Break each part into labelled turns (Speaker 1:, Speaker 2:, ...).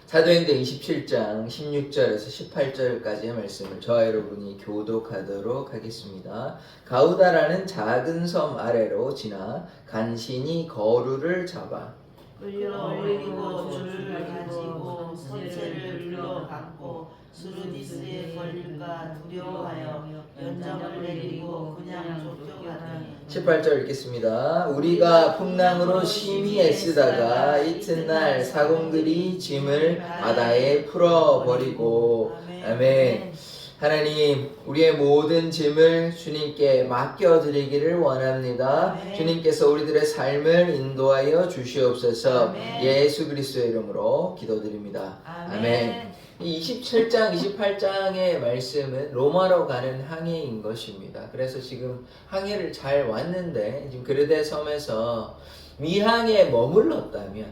Speaker 1: 사도행전 27장 16절에서 18절까지의 말씀을 저와 여러분이 교독하도록 하겠습니다. 가우다라는 작은 섬 아래로 지나 간신히 거루를 잡아
Speaker 2: 끌려올리고 줄을 가지고 선체를 눌러 감고 수르디스에 걸릴까 두려워하여 연장을 내리고 그냥 쫓겨가더니
Speaker 1: 18절 읽겠습니다. 우리가 풍랑으로 심히 애쓰다가 이튿날 사공들이 짐을 바다에 풀어버리고 아멘. 하나님, 우리의 모든 짐을 주님께 맡겨드리기를 원합니다. 주님께서 우리들의 삶을 인도하여 주시옵소서. 예수 그리스도의 이름으로 기도드립니다. 아멘. 이 27장, 28장의 말씀은 로마로 가는 항해인 것입니다. 그래서 지금 항해를 잘 왔는데 지금 그르데 섬에서 미항에 머물렀다면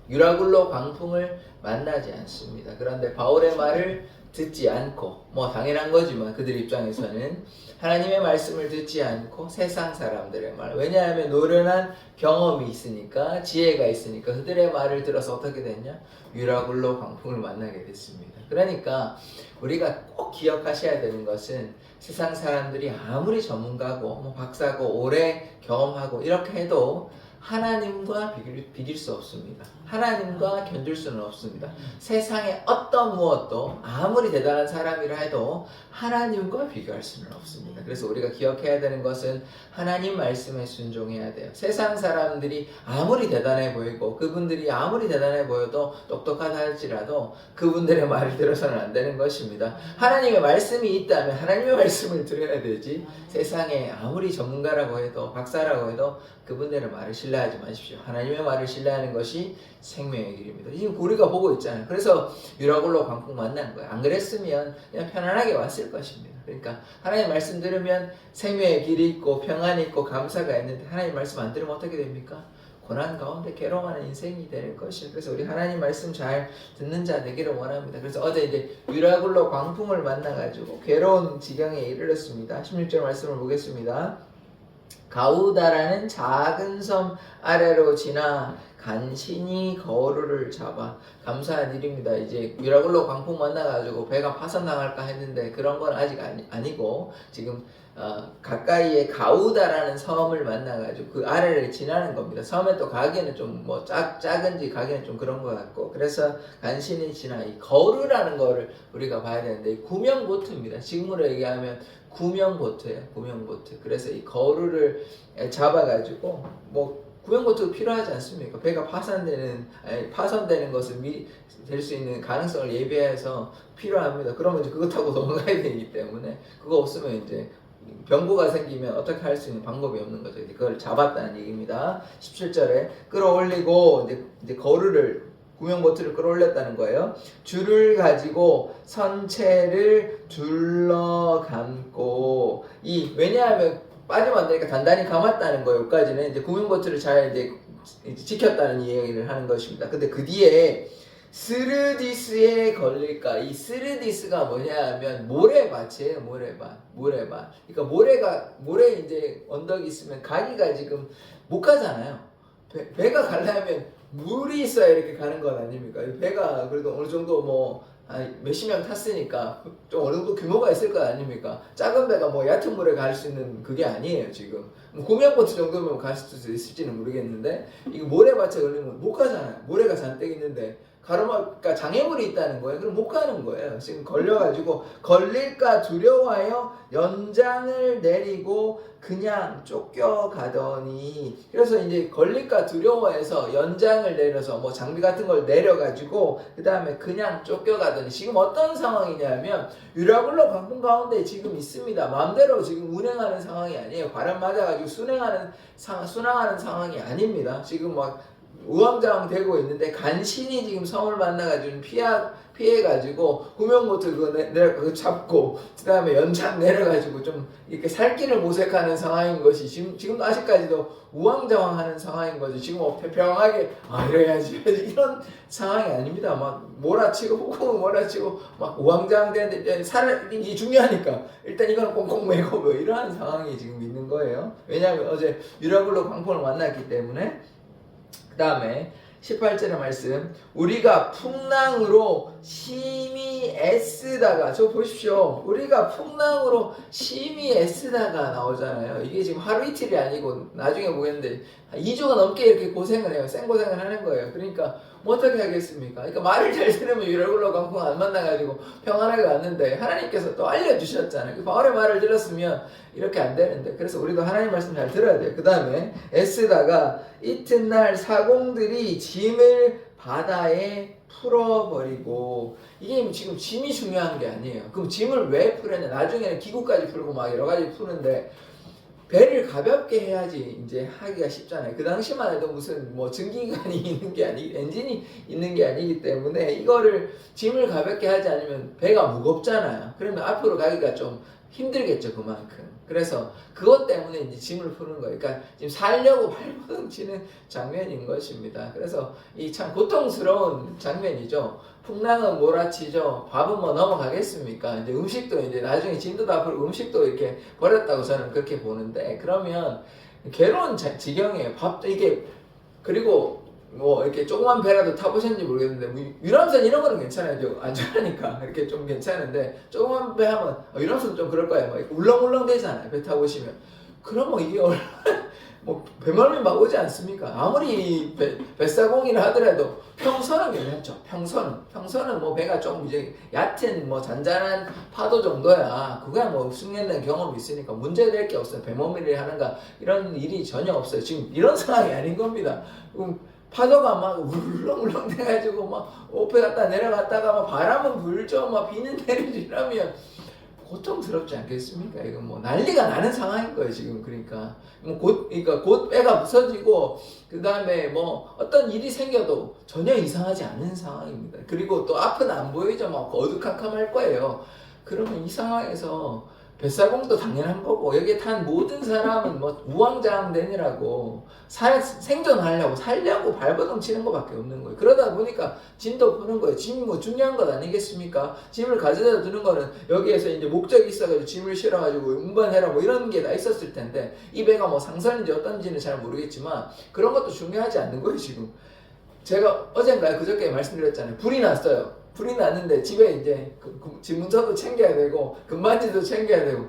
Speaker 1: 유라굴로 광풍을 만나지 않습니다. 그런데 바울의 말을 듣지 않고 당연한 거지만 그들 입장에서는 하나님의 말씀을 듣지 않고 세상 사람들의 말, 왜냐하면 노련한 경험이 있으니까 지혜가 있으니까 그들의 말을 들어서 어떻게 됐냐? 유라굴로 광풍을 만나게 됐습니다. 그러니까 우리가 꼭 기억하셔야 되는 것은 세상 사람들이 아무리 전문가고 박사고 오래 경험하고 이렇게 해도 하나님과 비길 수 없습니다. 하나님과 견줄 수는 없습니다. 세상의 어떤 무엇도 아무리 대단한 사람이라 해도 하나님과 비교할 수는 없습니다. 그래서 우리가 기억해야 되는 것은 하나님 말씀에 순종해야 돼요. 세상 사람들이 아무리 대단해 보이고 그분들이 아무리 대단해 보여도 똑똑하다 할지라도 그분들의 말을 들어서는 안 되는 것입니다. 하나님의 말씀이 있다면 하나님의 말씀을 들어야 되지, 세상에 아무리 전문가라고 해도 박사라고 해도 그분들의 말을 신뢰하지 마십시오. 하나님의 말을 신뢰하는 것이 생명의 길입니다. 지금 우리가 보고 있잖아요. 그래서 유라굴로 광풍 만난 거예요. 안 그랬으면 그냥 편안하게 왔을 것입니다. 그러니까 하나님 말씀 들으면 생명의 길이 있고 평안이 있고 감사가 있는데 하나님 말씀 안 들으면 어떻게 됩니까? 고난 가운데 괴로워하는 인생이 되는 것이에요. 그래서 우리 하나님 말씀 잘 듣는 자 되기를 원합니다. 그래서 어제 이제 유라굴로 광풍을 만나가지고 괴로운 지경에 이르렀습니다. 16절 말씀을 보겠습니다. 가우다라는 작은 섬 아래로 지나 간신히 거루를 잡아. 감사한 일입니다. 이제 유라굴로 광풍 만나가지고 배가 파손당할까 했는데 그런 건 아직 아니고 지금 가까이에 가우다라는 섬을 만나가지고 그 아래를 지나는 겁니다. 섬에 또 가기에는 좀 작은지 가기에는 좀 그런 것 같고, 그래서 간신히 지나 이 거루라는 거를 우리가 봐야 되는데 구명보트입니다. 지금으로 얘기하면 구명보트예요. 구명보트. 그래서 이 거루를 잡아가지고 구명보트도 필요하지 않습니까? 배가 파손되는 것을 될 수 있는 가능성을 예비해서 필요합니다. 그러면 이제 그거 타고 넘어가야 되기 때문에 그거 없으면 이제 병고가 생기면 어떻게 할 수 있는 방법이 없는 거죠. 그걸 잡았다는 얘기입니다. 17절에 끌어올리고 이제 거루를 구명보트를 끌어올렸다는 거예요. 줄을 가지고 선체를 둘러 감고 왜냐하면 빠지면 안 되니까 단단히 감았다는 거예요. 여기까지는 이제 구명보트를 잘 이제 지켰다는 이야기를 하는 것입니다. 근데 그 뒤에 스르디스에 걸릴까? 이 스르디스가 뭐냐 하면 모래밭이에요. 모래밭. 그러니까 모래 이제 언덕이 있으면 가기가 지금 못 가잖아요. 배가 가려면 물이 있어야 이렇게 가는 건 아닙니까? 배가 그래도 어느 정도 몇십 명 탔으니까 좀 어느 정도 규모가 있을 거 아닙니까? 작은 배가 얕은 물에 갈 수 있는 그게 아니에요, 지금. 구명보트 정도면 갈 수 있을지는 모르겠는데, 이거 모래밭에 걸리면 못 가잖아요. 모래가 잔뜩 있는데, 그러니까 장애물이 있다는 거예요. 그럼 못 가는 거예요. 지금 걸려가지고, 걸릴까 두려워하여 연장을 내리고 그냥 쫓겨가더니, 그래서 이제 걸릴까 두려워해서 연장을 내려서 장비 같은 걸 내려가지고 그 다음에 그냥 쫓겨가더니, 지금 어떤 상황이냐면 유라굴로 광풍 가운데 지금 있습니다. 마음대로 지금 운행하는 상황이 아니에요. 바람 맞아가지고 순항하는 상황이 아닙니다. 지금 우왕좌왕 되고 있는데 간신히 지금 섬을 만나가지고 피해가지고 구명보트 그거 잡고 그 다음에 연장 내려가지고 좀 이렇게 살길을 모색하는 상황인 것이 지금도 아직까지도 우왕좌왕하는 상황인 거죠. 지금 평평하게 이래야지 이런 상황이 아닙니다. 몰아치고 호흡을 몰아치고 우왕좌왕 되는데 살이 중요하니까 일단 이거는 꽁꽁 매고 이러한 상황이 지금 있는 거예요. 왜냐하면 어제 유라굴로 광풍을 만났기 때문에. 그 다음에 18절의 말씀, 우리가 풍랑으로 심히 애쓰다가, 저 보십시오. 우리가 풍랑으로 심히 애쓰다가 나오잖아요. 이게 지금 하루 이틀이 아니고 나중에 보겠는데 2주가 넘게 이렇게 고생을 해요. 생고생을 하는 거예요. 그러니까 뭐 어떻게 하겠습니까? 그러니까 말을 잘 들으면 유월굴로 강풍 안 만나가지고 평안하게 왔는데 하나님께서 또 알려주셨잖아요. 그 바울의 말을 들었으면 이렇게 안 되는데, 그래서 우리도 하나님 말씀 잘 들어야 돼요. 그 다음에 애쓰다가 이튿날 사공들이 짐을 바다에 풀어버리고, 이게 지금 짐이 중요한 게 아니에요. 그럼 짐을 왜 풀었냐? 나중에는 기구까지 풀고 막 여러 가지 푸는데 배를 가볍게 해야지 이제 하기가 쉽잖아요. 그 당시만 해도 무슨 뭐 증기관이 있는 게 아니, 엔진이 있는 게 아니기 때문에 이거를 짐을 가볍게 하지 않으면 배가 무겁잖아요. 그러면 앞으로 가기가 좀 힘들겠죠, 그만큼. 그래서 그것 때문에 이제 짐을 푸는 거예요. 그러니까 지금 살려고 발버둥 치는 장면인 것입니다. 그래서 이 참 고통스러운 장면이죠. 풍랑은 몰아치죠. 밥은 뭐 넘어가겠습니까? 이제 음식도 이제 나중에 짐도 다 풀고 음식도 이렇게 버렸다고 저는 그렇게 보는데, 그러면 괴로운 지경이에요. 밥도 이게, 그리고 뭐 이렇게 조그만 배라도 타보셨는지 모르겠는데 뭐 유람선 이런 거는 괜찮아요. 좀 안전하니까 이렇게 좀 괜찮은데, 조그만 배 하면 유람선 좀 그럴 거예요. 막 울렁울렁 되잖아요. 배 타보시면. 그럼 뭐 이게 뭐 배멀미 막 오지 않습니까? 아무리 뱃사공이라 하더라도 평선은 괜찮죠. 평선은 뭐 배가 좀 이제 얕은 뭐 잔잔한 파도 정도야. 그거야 뭐 숙련된 경험이 있으니까 문제될 게 없어요. 배멀미를 하는가 이런 일이 전혀 없어요. 지금 이런 상황이 아닌 겁니다. 파도가 막 울렁울렁 돼가지고 막 오페 갔다 내려갔다가 막 바람은 불죠. 막 비는 내리죠. 이러면 고통스럽지 않겠습니까? 이거 뭐 난리가 나는 상황인 거예요, 지금. 그러니까 곧 배가 부서지고 그 다음에 뭐 어떤 일이 생겨도 전혀 이상하지 않은 상황입니다. 그리고 또 앞은 안 보이죠, 막 어두컴컴할 거예요. 그러면 이 상황에서 뱃사공도 당연한 거고, 여기에 탄 모든 사람은 뭐 우왕좌왕되느라고 생존하려고 살려고 발버둥 치는 것밖에 없는 거예요. 그러다 보니까 짐도 푸는 거예요. 짐이 뭐 중요한 것 아니겠습니까? 짐을 가져다 두는 거는 여기에서 이제 목적이 있어가지고 짐을 실어가지고 운반해라 뭐 이런 게 다 있었을 텐데, 이 배가 뭐 상선인지 어떤지는 잘 모르겠지만 그런 것도 중요하지 않는 거예요, 지금. 제가 어젠가 그저께 말씀드렸잖아요. 불이 났어요. 불이 났는데 집에 이제 집 문서도 챙겨야 되고 금반지도 챙겨야 되고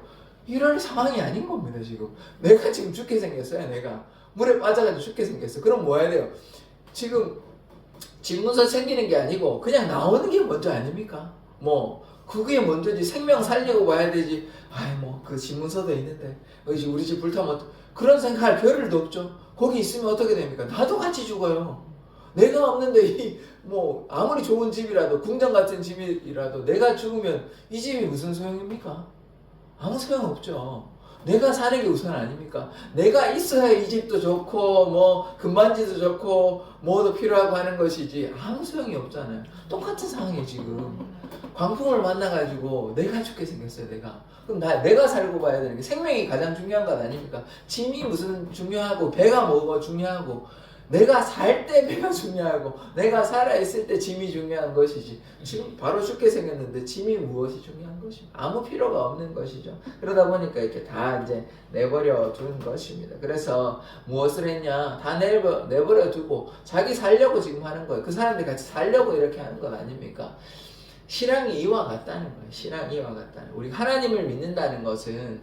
Speaker 1: 이럴 상황이 아닌 겁니다. 지금 내가 지금 죽게 생겼어요. 내가 물에 빠져가지고 죽게 생겼어. 그럼 뭐 해야 돼요? 지금 집 문서 챙기는 게 아니고 그냥 나오는 게 먼저 아닙니까? 뭐 그게 먼저지. 생명 살리고 봐야 되지. 아이 뭐 그 집 문서도 있는데 우리 집 불타면 그런 생각할 겨를도 없죠. 거기 있으면 어떻게 됩니까? 나도 같이 죽어요. 내가 없는데 뭐 아무리 좋은 집이라도 궁전 같은 집이라도 내가 죽으면 이 집이 무슨 소용입니까? 아무 소용 없죠. 내가 사는 게 우선 아닙니까? 내가 있어야 이 집도 좋고 뭐 금반지도 좋고 뭐도 필요하고 하는 것이지 아무 소용이 없잖아요. 똑같은 상황이에요 지금. 광풍을 만나가지고 내가 죽게 생겼어요. 그럼 내가 살고 봐야 되는 게 생명이 가장 중요한 것 아닙니까? 짐이 무슨 중요하고 배가 뭐가 중요하고 내가 살 때 배가 중요하고 내가 살아있을 때 짐이 중요한 것이지, 지금 바로 죽게 생겼는데 짐이 무엇이 중요한 것입니까? 아무 필요가 없는 것이죠. 그러다 보니까 이렇게 다 이제 내버려 둔 것입니다. 그래서 무엇을 했냐? 다 내버려 두고 자기 살려고 지금 하는 거예요. 그 사람들 같이 살려고 이렇게 하는 것 아닙니까? 신앙이 이와 같다는 거예요. 신앙이 이와 같다는 거예요. 우리 하나님을 믿는다는 것은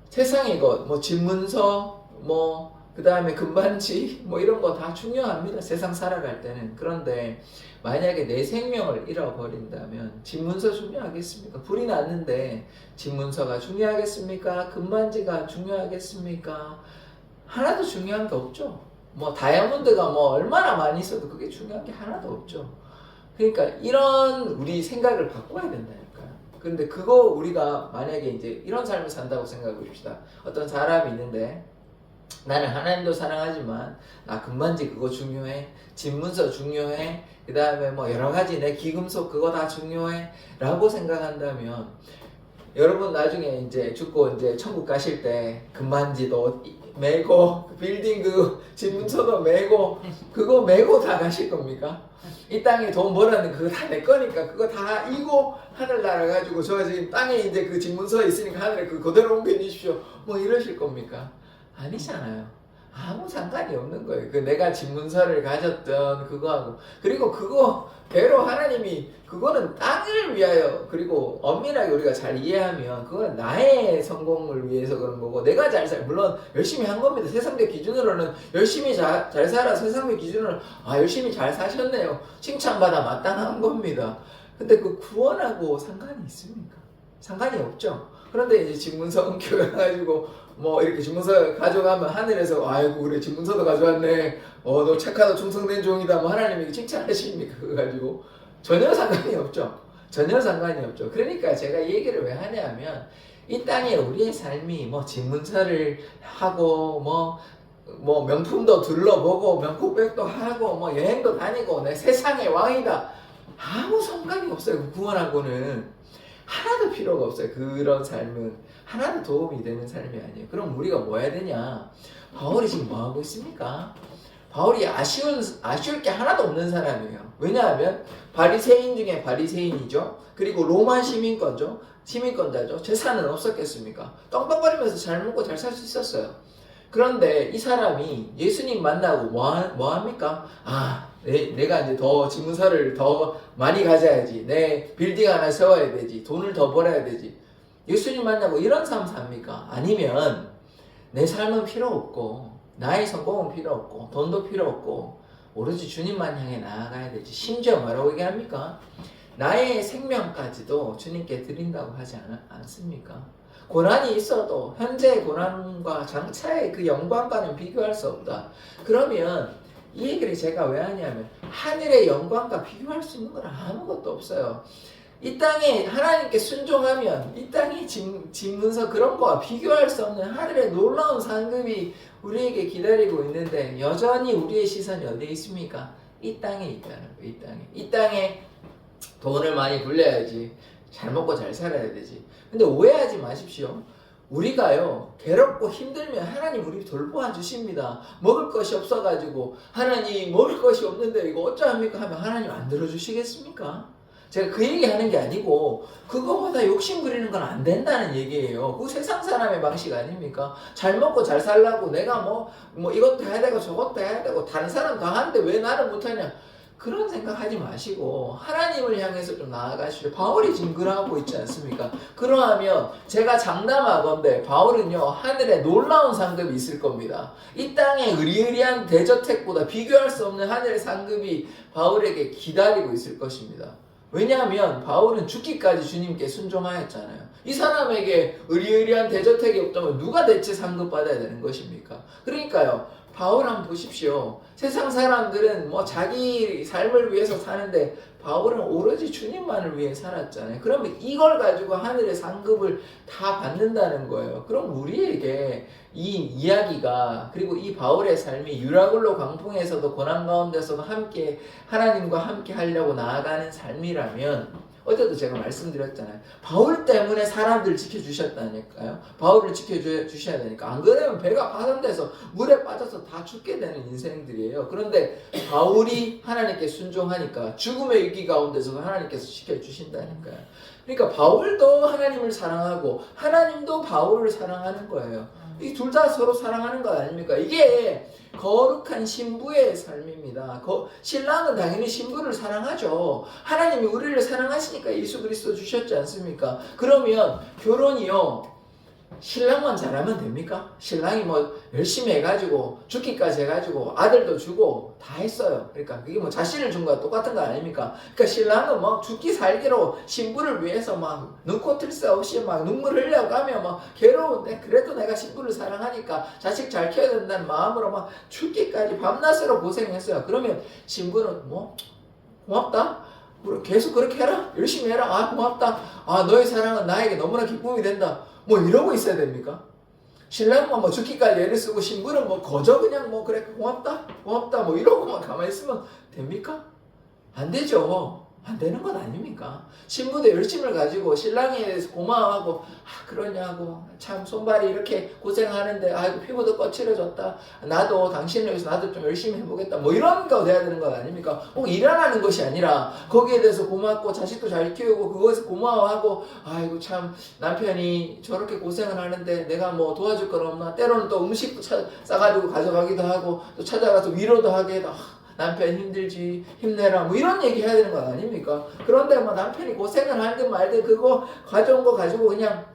Speaker 1: 세상의 것, 뭐 집문서, 뭐 그 다음에 금반지 뭐 이런 거 다 중요합니다. 세상 살아갈 때는. 그런데 만약에 내 생명을 잃어버린다면 집문서 중요하겠습니까? 불이 났는데 집문서가 중요하겠습니까? 금반지가 중요하겠습니까? 하나도 중요한 게 없죠. 뭐 다이아몬드가 뭐 얼마나 많이 있어도 그게 중요한 게 하나도 없죠. 그러니까 이런 우리 생각을 바꿔야 된다니까요. 그런데 그거 우리가 만약에 이제 이런 삶을 산다고 생각해 봅시다. 어떤 사람이 있는데 나는 하나님도 사랑하지만 나 금반지 그거 중요해, 집문서 중요해, 그 다음에 뭐 여러가지 내 기금속 그거 다 중요해 라고 생각한다면, 여러분 나중에 이제 죽고 이제 천국 가실 때 금반지도 메고 빌딩 그 집문서도 메고 그거 메고 다 가실 겁니까? 이 땅에 돈 벌었는데 그거 다 내 거니까 그거 다 이고 하늘 날아가지고 저 지금 땅에 이제 그 집문서 있으니까 하늘에 그 그대로 옮겨 주십시오 뭐 이러실 겁니까? 아니잖아요. 아무 상관이 없는 거예요. 그 내가 집문서를 가졌던 그거하고. 그리고 그거 배로 하나님이 그거는 땅을 위하여, 그리고 엄밀하게 우리가 잘 이해하면 그건 나의 성공을 위해서 그런 거고, 내가 물론 열심히 한 겁니다. 세상의 기준으로는 열심히 잘 살아, 세상의 기준으로는 열심히 잘 사셨네요, 칭찬받아 마땅한 겁니다. 근데 그 구원하고 상관이 있습니까? 상관이 없죠. 그런데 이제 집문서 옮겨가지고 뭐 이렇게 집문서 가져가면 하늘에서 아이고 그래 집문서도 가져왔네, 너 착하다 충성된 종이다, 뭐 하나님이 칭찬하십니까? 그거 가지고 전혀 상관이 없죠. 전혀 상관이 없죠. 그러니까 제가 이 얘기를 왜 하냐면, 이 땅에 우리의 삶이 뭐 집문서를 하고 뭐 명품도 둘러보고 명품백도 하고 뭐 여행도 다니고 내 세상의 왕이다, 아무 상관이 없어요. 그 구원하고는 하나도 필요가 없어요. 그런 삶은 하나도 도움이 되는 삶이 아니에요. 그럼 우리가 뭐 해야 되냐? 바울이 지금 뭐 하고 있습니까? 바울이 아쉬울 게 하나도 없는 사람이에요. 왜냐하면 바리새인 중에 바리새인이죠. 그리고 로마 시민권자죠. 재산은 없었겠습니까? 떵떵거리면서 잘 먹고 잘 살 수 있었어요. 그런데 이 사람이 예수님 만나고 뭐 합니까? 내가 이제 더 집문서를 더 많이 가져야지, 내 빌딩 하나 세워야 되지, 돈을 더 벌어야 되지. 예수님 만나고 이런 삶 삽니까? 아니면 내 삶은 필요 없고 나의 성공은 필요 없고 돈도 필요 없고 오로지 주님만 향해 나아가야 되지. 심지어 뭐라고 얘기합니까? 나의 생명까지도 주님께 드린다고 하지 않습니까? 고난이 있어도 현재의 고난과 장차의 그 영광과는 비교할 수 없다. 그러면 이 얘기를 제가 왜 하냐면, 하늘의 영광과 비교할 수 있는 건 아무것도 없어요. 이 땅에 하나님께 순종하면 이 땅의 집문서 그런 거와 비교할 수 없는 하늘의 놀라운 상급이 우리에게 기다리고 있는데, 여전히 우리의 시선이 어디에 있습니까? 이 땅에 있다는 거예요. 이 땅에 돈을 많이 굴려야지, 잘 먹고 잘 살아야 되지. 근데 오해하지 마십시오. 우리가요 괴롭고 힘들면 하나님 우리 돌보아 주십니다. 먹을 것이 없어가지고 하나님 먹을 것이 없는데 이거 어쩌합니까 하면 하나님 안 들어주시겠습니까? 제가 그 얘기 하는 게 아니고, 그거보다 욕심 부리는 건 안 된다는 얘기예요. 그 세상 사람의 방식 아닙니까? 잘 먹고 잘 살라고 내가 뭐 이것도 해야 되고 저것도 해야 되고 다른 사람 다 하는데 왜 나는 못하냐, 그런 생각하지 마시고 하나님을 향해서 좀 나아가시죠. 바울이 지금 그러고 있지 않습니까? 그러하면 제가 장담하건대 바울은요 하늘에 놀라운 상급이 있을 겁니다. 이 땅의 의리의리한 대저택보다 비교할 수 없는 하늘의 상급이 바울에게 기다리고 있을 것입니다. 왜냐하면 바울은 죽기까지 주님께 순종하였잖아요. 이 사람에게 의리의리한 대저택이 없다면 누가 대체 상급 받아야 되는 것입니까? 그러니까요, 바울 한번 보십시오. 세상 사람들은 뭐 자기 삶을 위해서 사는데 바울은 오로지 주님만을 위해 살았잖아요. 그러면 이걸 가지고 하늘의 상급을 다 받는다는 거예요. 그럼 우리에게 이 이야기가, 그리고 이 바울의 삶이 유라굴로 광풍에서도 고난 가운데서도 함께 하나님과 함께 하려고 나아가는 삶이라면, 어제도 제가 말씀드렸잖아요. 바울 때문에 사람들 지켜주셨다니까요. 바울을 지켜주셔야 되니까. 안 그러면 배가 파손돼서 물에 빠져서 다 죽게 되는 인생들이에요. 그런데 바울이 하나님께 순종하니까 죽음의 위기 가운데서도 하나님께서 지켜주신다니까요. 그러니까 바울도 하나님을 사랑하고 하나님도 바울을 사랑하는 거예요. 이 둘 다 서로 사랑하는 거 아닙니까? 이게 거룩한 신부의 삶입니다. 신랑은 당연히 신부를 사랑하죠. 하나님이 우리를 사랑하시니까 예수 그리스도 주셨지 않습니까? 그러면 결혼이요, 신랑만 잘하면 됩니까? 신랑이 뭐 열심히 해가지고 죽기까지 해가지고 아들도 주고 다 했어요. 그러니까 그게 뭐 자신을 준 거와 똑같은 거 아닙니까? 그러니까 신랑은 막 죽기 살기로 신부를 위해서 막 눈코 뜰 새 없이 막 눈물 흘려가며 막 괴로운데, 그래도 내가 신부를 사랑하니까 자식 잘 키워야 된다는 마음으로 막 죽기까지 밤낮으로 고생했어요. 그러면 신부는 뭐 고맙다, 계속 그렇게 해라, 열심히 해라, 고맙다, 너의 사랑은 나에게 너무나 기쁨이 된다, 뭐 이러고 있어야 됩니까? 신랑만 뭐 죽기까지 애를 쓰고 신부는 뭐 거저 그냥 뭐 그래 고맙다 뭐 이러고만 가만히 있으면 됩니까? 안 되죠. 안 되는 것 아닙니까? 신부도 열심을 가지고 신랑에 대해서 고마워하고 그러냐고 참 손발이 이렇게 고생하는데 아이고 피부도 거칠어졌다. 나도 당신을 위해서 나도 좀 열심히 해보겠다. 뭐 이런 거 돼야 되는 것 아닙니까? 꼭 일하는 것이 아니라 거기에 대해서 고맙고 자식도 잘 키우고 그것에 고마워하고 아이고 참 남편이 저렇게 고생을 하는데 내가 뭐 도와줄 건 없나? 때로는 또 음식도 싸가지고 가져가기도 하고 또 찾아가서 위로도 하게 해도 남편 힘들지 힘내라 뭐 이런 얘기 해야 되는 거 아닙니까? 그런데 뭐 남편이 고생을 하든 말든 그거 가져온 거 가지고 그냥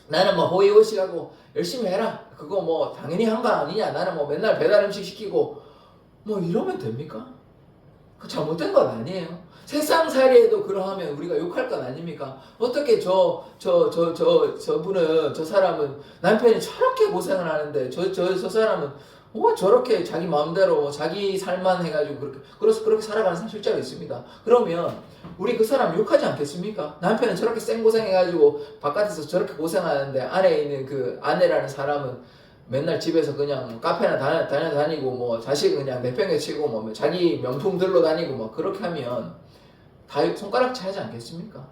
Speaker 1: 나는 뭐 호의호식하고 열심히 해라 그거 뭐 당연히 한 거 아니냐 나는 뭐 맨날 배달 음식 시키고 뭐 이러면 됩니까? 그 잘못된 건 아니에요. 세상살이에도 그러하면 우리가 욕할 건 아닙니까? 어떻게 저분은 저 사람은 남편이 저렇게 고생을 하는데 저 사람은 저렇게 자기 마음대로 자기 살만 해가지고 그렇게 살아가는 사람 실제로 있습니다. 그러면 우리 그 사람 욕하지 않겠습니까? 남편은 저렇게 생고생해가지고 바깥에서 저렇게 고생하는데 안에 있는 그 아내라는 사람은 맨날 집에서 그냥 카페나 다니고 뭐 자식은 그냥 내팽개치고 뭐 자기 명품 들러 다니고 뭐 그렇게 하면 다 손가락질 하지 않겠습니까?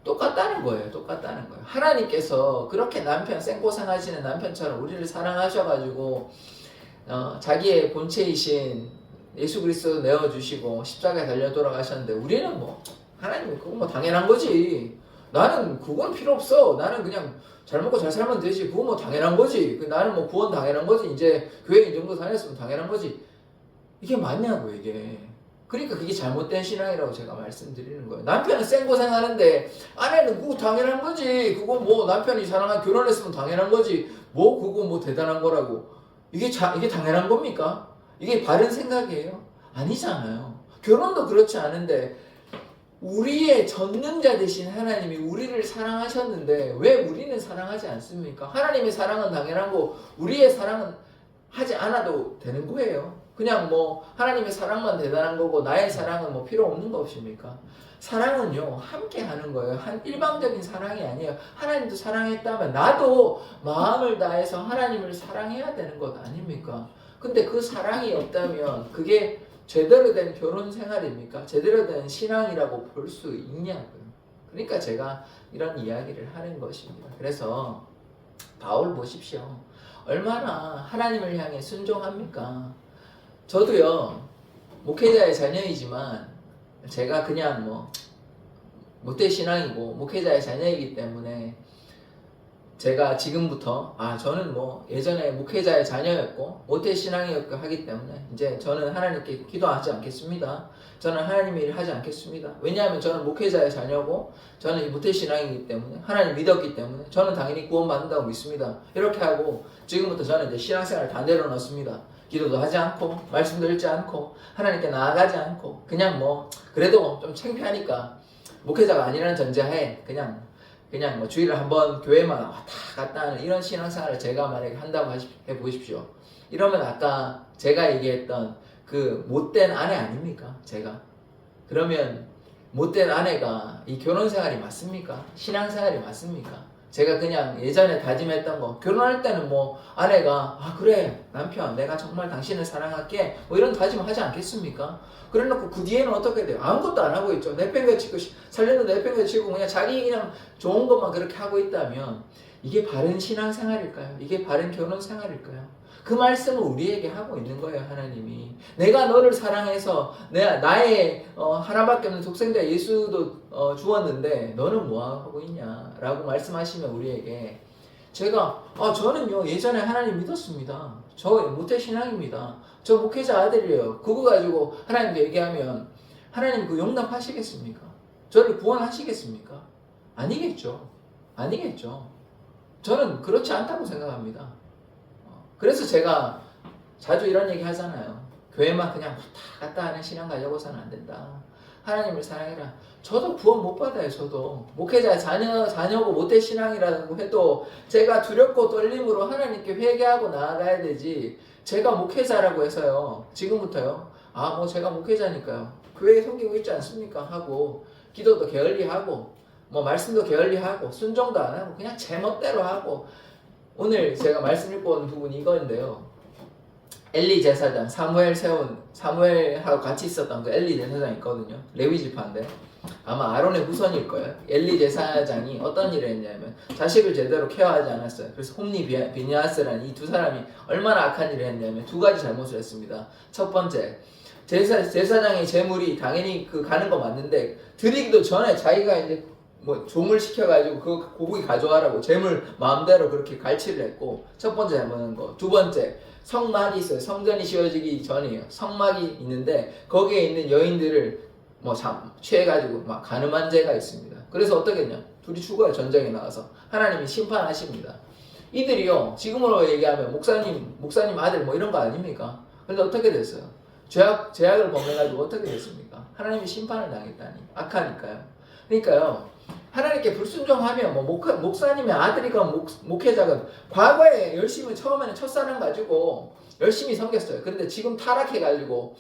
Speaker 1: 똑같다는 거예요. 똑같다는 거예요. 하나님께서 그렇게 남편 생고생하시는 남편처럼 우리를 사랑하셔가지고 자기의 본체이신 예수 그리스도 내어주시고 십자가에 달려 돌아가셨는데 우리는 뭐 하나님 그건 뭐 당연한 거지. 나는 그건 필요 없어. 나는 그냥 잘 먹고 잘 살면 되지. 그건 뭐 당연한 거지. 나는 뭐 구원 당연한 거지. 이제 교회 이 정도 다녔으면 당연한 거지. 이게 맞냐고 이게. 그러니까 그게 잘못된 신앙이라고 제가 말씀드리는 거예요. 남편은 생고생하는데 아내는 그거 당연한 거지. 그거 뭐 남편이 사랑하고 결혼했으면 당연한 거지. 뭐 그거 뭐 대단한 거라고. 이게 당연한 겁니까? 이게 바른 생각이에요? 아니잖아요. 결혼도 그렇지 않은데 우리의 전능자 되신 하나님이 우리를 사랑하셨는데 왜 우리는 사랑하지 않습니까? 하나님의 사랑은 당연하고 우리의 사랑은 하지 않아도 되는 거예요. 그냥 뭐 하나님의 사랑만 대단한 거고 나의 사랑은 뭐 필요 없는 거 없습니까? 사랑은요 함께 하는 거예요. 일방적인 사랑이 아니에요. 하나님도 사랑했다면 나도 마음을 다해서 하나님을 사랑해야 되는 것 아닙니까? 근데 그 사랑이 없다면 그게 제대로 된 결혼 생활입니까? 제대로 된 신앙이라고 볼 수 있냐고요. 그러니까 제가 이런 이야기를 하는 것입니다. 그래서 바울 보십시오. 얼마나 하나님을 향해 순종합니까? 저도요 목회자의 자녀이지만 제가 그냥 뭐 모태신앙이고 목회자의 자녀이기 때문에 제가 지금부터 저는 뭐 예전에 목회자의 자녀였고 모태신앙이었고 하기 때문에 이제 저는 하나님께 기도하지 않겠습니다. 저는 하나님의 일을 하지 않겠습니다. 왜냐하면 저는 목회자의 자녀고 저는 모태신앙이기 때문에 하나님 믿었기 때문에 저는 당연히 구원받는다고 믿습니다. 이렇게 하고 지금부터 저는 이제 신앙생활을 다 내려놓습니다. 기도도 하지 않고 말씀도 읽지 않고 하나님께 나아가지 않고 그냥 뭐 그래도 좀 창피하니까 목회자가 아니라는 전제하에 그냥 뭐 주일을 한번 교회만 왔다 갔다 하는 이런 신앙생활을 제가 만약에 한다고 해보십시오. 이러면 아까 제가 얘기했던 그 못된 아내 아닙니까? 제가 그러면 못된 아내가 이 결혼생활이 맞습니까? 신앙생활이 맞습니까? 제가 그냥 예전에 다짐했던 거 결혼할 때는 뭐 아내가 그래 남편 내가 정말 당신을 사랑할게 뭐 이런 다짐을 하지 않겠습니까? 그래놓고 그 뒤에는 어떻게 돼요? 아무것도 안 하고 있죠. 내팽개치고 살려는 내팽개치고 그냥 자기 그냥 좋은 것만 그렇게 하고 있다면 이게 바른 신앙생활일까요? 이게 바른 결혼생활일까요? 그 말씀을 우리에게 하고 있는 거예요. 하나님이 내가 너를 사랑해서 나의 하나밖에 없는 독생자 예수도 주었는데 너는 뭐하고 있냐 라고 말씀하시면 우리에게 제가 저는요 예전에 하나님 믿었습니다. 저 모태신앙입니다. 저 목회자 아들이에요. 그거 가지고 하나님께 얘기하면 하나님 그 용납하시겠습니까? 저를 구원하시겠습니까? 아니겠죠. 저는 그렇지 않다고 생각합니다. 그래서 제가 자주 이런 얘기 하잖아요. 교회만 그냥 왔다 갔다 하는 신앙 가져고서는 안 된다. 하나님을 사랑해라. 저도 구원 못 받아요. 저도 목회자 자녀고 모태신앙이라고 해도 제가 두렵고 떨림으로 하나님께 회개하고 나아가야 되지. 제가 목회자라고 해서요 지금부터요 뭐 제가 목회자니까요 교회에 섬기고 있지 않습니까 하고 기도도 게을리하고 뭐 말씀도 게을리하고 순종도 안 하고 그냥 제멋대로 하고 오늘 제가 말씀 읽고 온 부분이 이거인데요. 엘리 제사장, 사무엘하고 같이 있었던 그 엘리 제사장이 있거든요. 레위 지파인데 아마 아론의 후손일 거예요. 엘리 제사장이 어떤 일을 했냐면 자식을 제대로 케어하지 않았어요. 그래서 홈리 비니아스라는 이 두 사람이 얼마나 악한 일을 했냐면 두 가지 잘못을 했습니다. 첫 번째, 제사장의 재물이 당연히 그 가는 거 맞는데 드리기도 전에 자기가 이제 뭐 종을 시켜가지고 그 고기 가져와라고 재물 마음대로 그렇게 갈취를 했고, 첫 번째 잘못한 거. 두 번째, 성막이 있어요. 성전이 지어지기 전이에요. 성막이 있는데 거기에 있는 여인들을 뭐 취해가지고 막 간음한 죄가 있습니다. 그래서 어떻게 했냐? 둘이 죽어요. 전쟁에 나가서 하나님이 심판하십니다. 이들이요, 지금으로 얘기하면 목사님 아들 뭐 이런 거 아닙니까? 근데 어떻게 됐어요? 죄악을 범해가지고 어떻게 됐습니까? 하나님이 심판을 당했다니. 악하니까요. 그러니까요, 하나님께 불순종하면 뭐 목사님의 아들이건 목회자건 과거에 열심히 처음에는 첫사랑 가지고 열심히 섬겼어요. 그런데 지금 타락해가지고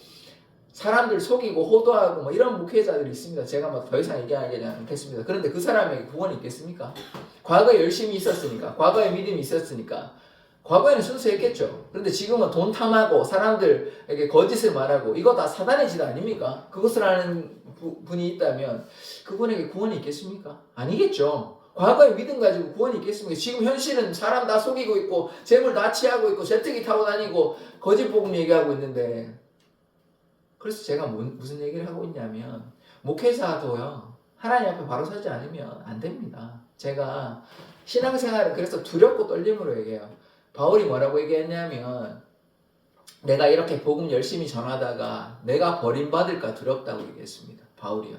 Speaker 1: 사람들 속이고 호도하고 뭐 이런 목회자들이 있습니다. 제가 막 더 이상 얘기하지 않겠습니다. 그런데 그 사람에게 구원이 있겠습니까? 과거에 열심히 있었으니까, 과거에 믿음이 있었으니까, 과거에는 순수했겠죠. 그런데 지금은 돈 탐하고 사람들에게 거짓을 말하고 이거 다 사단의 짓 아닙니까? 그것을 하는 분이 있다면 그분에게 구원이 있겠습니까? 아니겠죠. 과거에 믿음 가지고 구원이 있겠습니까? 지금 현실은 사람 다 속이고 있고 재물 다 취하고 있고 제트기 타고 다니고 거짓 복음 얘기하고 있는데, 그래서 제가 무슨 얘기를 하고 있냐면 목회자도요, 하나님 앞에 바로 서지 않으면 안 됩니다. 제가 신앙생활을 그래서 두렵고 떨림으로 얘기해요. 바울이 뭐라고 얘기했냐면 내가 이렇게 복음 열심히 전하다가 내가 버림받을까 두렵다고 얘기했습니다. 바울이요.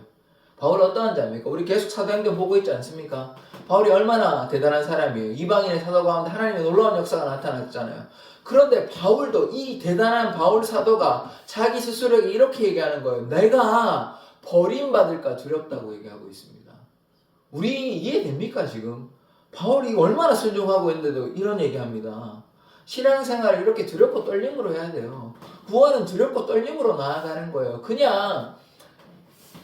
Speaker 1: 바울이 어떠한 자입니까? 우리 계속 사도행전 보고 있지 않습니까? 바울이 얼마나 대단한 사람이에요. 이방인의 사도 가운데 하나님의 놀라운 역사가 나타났잖아요. 그런데 바울도, 이 대단한 바울 사도가 자기 스스로에게 이렇게 얘기하는 거예요. 내가 버림받을까 두렵다고 얘기하고 있습니다. 우리 이해됩니까 지금? 바울이 얼마나 순종하고 있는데도 이런 얘기합니다. 신앙생활을 이렇게 두렵고 떨림으로 해야 돼요. 구원은 두렵고 떨림으로 나아가는 거예요. 그냥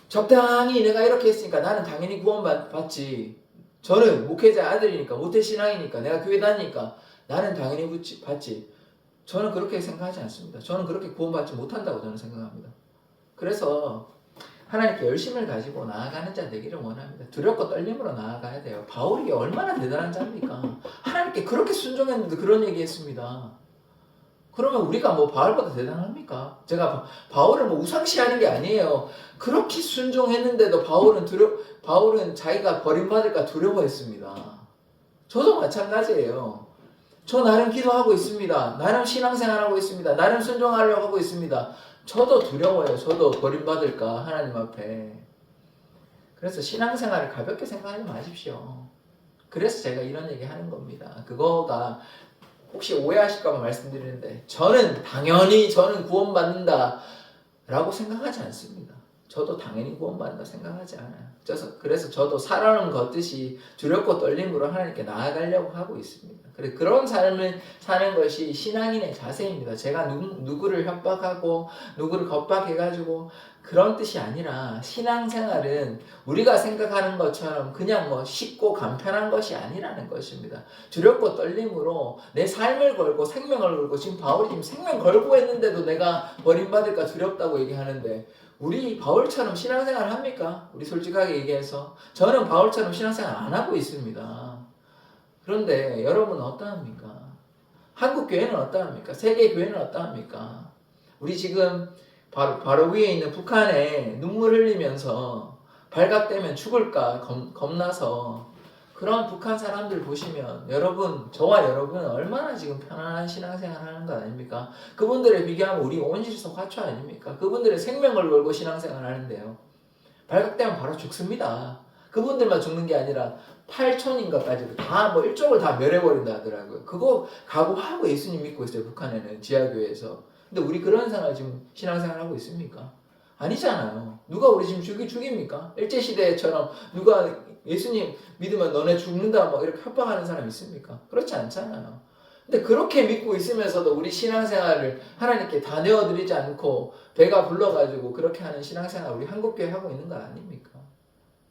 Speaker 1: 적당히 내가 이렇게 했으니까 나는 당연히 구원받지. 저는 목회자 아들이니까, 모태신앙이니까, 내가 교회 다니니까 나는 당연히 받지. 저는 그렇게 생각하지 않습니다. 저는 그렇게 구원받지 못한다고 저는 생각합니다. 그래서 하나님께 열심을 가지고 나아가는 자 되기를 원합니다. 두렵고 떨림으로 나아가야 돼요. 바울이 얼마나 대단한 자입니까? 하나님께 그렇게 순종했는데 그런 얘기했습니다. 그러면 우리가 뭐 바울보다 대단합니까? 제가 바울을 뭐 우상시하는 게 아니에요. 그렇게 순종했는데도 바울은 자기가 버림받을까 두려워했습니다. 저도 마찬가지예요. 저 나름 기도하고 있습니다. 나름 신앙생활하고 있습니다. 나름 순종하려고 하고 있습니다. 저도 두려워요. 저도 버림받을까 하나님 앞에. 그래서 신앙생활을 가볍게 생각하지 마십시오. 그래서 제가 이런 얘기 하는 겁니다. 그거가 혹시 오해하실까 봐 말씀드리는데, 당연히 저는 구원받는다 라고 생각하지 않습니다. 저도 당연히 구원받는다 생각하지 않아요. 그래서 저도 살아는 걷듯이 두렵고 떨림으로 하나님께 나아가려고 하고 있습니다. 그런 삶을 사는 것이 신앙인의 자세입니다. 제가 누구를 협박하고 누구를 겁박해가지고 그런 뜻이 아니라, 신앙생활은 우리가 생각하는 것처럼 그냥 뭐 쉽고 간편한 것이 아니라는 것입니다. 두렵고 떨림으로 내 삶을 걸고 생명을 걸고, 지금 바울이 지금 생명 걸고 했는데도 내가 버림받을까 두렵다고 얘기하는데, 우리 바울처럼 신앙생활 합니까? 우리 솔직하게 얘기해서 저는 바울처럼 신앙생활 안 하고 있습니다. 그런데 여러분은 어떠합니까? 한국 교회는 어떠합니까? 세계 교회는 어떠합니까? 우리 지금 바로 위에 있는 북한에 눈물 흘리면서 발각되면 죽을까 겁나서 그런 북한 사람들 보시면 저와 여러분은 얼마나 지금 편안한 신앙생활 하는 거 아닙니까? 그분들에 비교하면 우리 온실속 화초 아닙니까? 그분들의 생명을 걸고 신앙생활 하는데요. 발각되면 바로 죽습니다. 그분들만 죽는 게 아니라 8촌인가까지도 다 뭐 일족을 다 멸해버린다 하더라고요. 그거 각오하고 예수님 믿고 있어요. 북한에는 지하교회에서. 근데 우리 그런 생활 지금 신앙생활 하고 있습니까? 아니잖아요. 누가 우리 지금 죽입니까? 일제시대처럼 누가 예수님 믿으면 너네 죽는다 뭐 이렇게 협박하는 사람 있습니까? 그렇지 않잖아요. 근데 그렇게 믿고 있으면서도 우리 신앙생활을 하나님께 다 내어드리지 않고 배가 불러가지고 그렇게 하는 신앙생활 우리 한국교회 하고 있는 거 아닙니까?